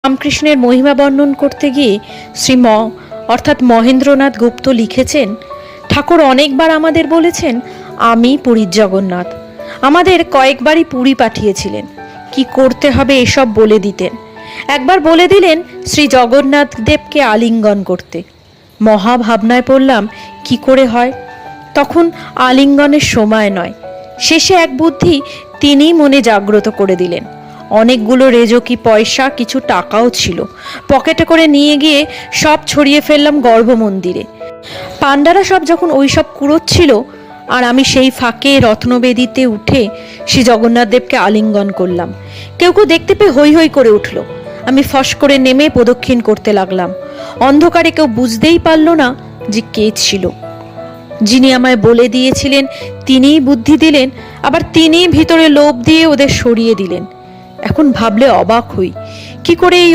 রামকৃষ্ণের মহিমা বর্ণন করতে গিয়ে অর্থাৎ মহেন্দ্রনাথ গুপ্ত লিখেছেন, ঠাকুর অনেকবার আমাদের বলেছেন আমি পুরীর জগন্নাথ। আমাদের কয়েকবারই পুরী পাঠিয়েছিলেন, কি করতে হবে এসব বলে দিতেন। একবার বলে দিলেন শ্রী জগন্নাথ দেবকে আলিঙ্গন করতে। মহা ভাবনায় পড়লাম কি করে হয়। তখন আলিঙ্গনের সময় নয়। শেষে এক বুদ্ধি তিনিই মনে জাগ্রত করে দিলেন। অনেকগুলো রেজকি পয়সা, কিছু টাকাও ছিল। পকেটে করে নিয়ে গিয়ে সব ছড়িয়ে ফেললাম গর্ভমন্দিরে। পাণ্ডারা সব যখন ওই সব কুড়োচ্ছিল, আর আমি সেই ফাঁকে রত্নবেদিতে উঠে শ্রী জগন্নাথ দেবকে আলিঙ্গন করলাম। কেউ কেউ দেখতে পেয়ে হৈ হৈ করে উঠল। আমি ফস করে নেমে প্রদক্ষিণ করতে লাগলাম। অন্ধকারে কেউ বুঝতেই পারল না যে কে ছিল। যিনি আমায় বলে দিয়েছিলেন তিনিই বুদ্ধি দিলেন, আবার তিনিই ভিতরে লোভ দিয়ে ওদের সরিয়ে দিলেন। এখন ভাবলে অবাক হই, কি করে এই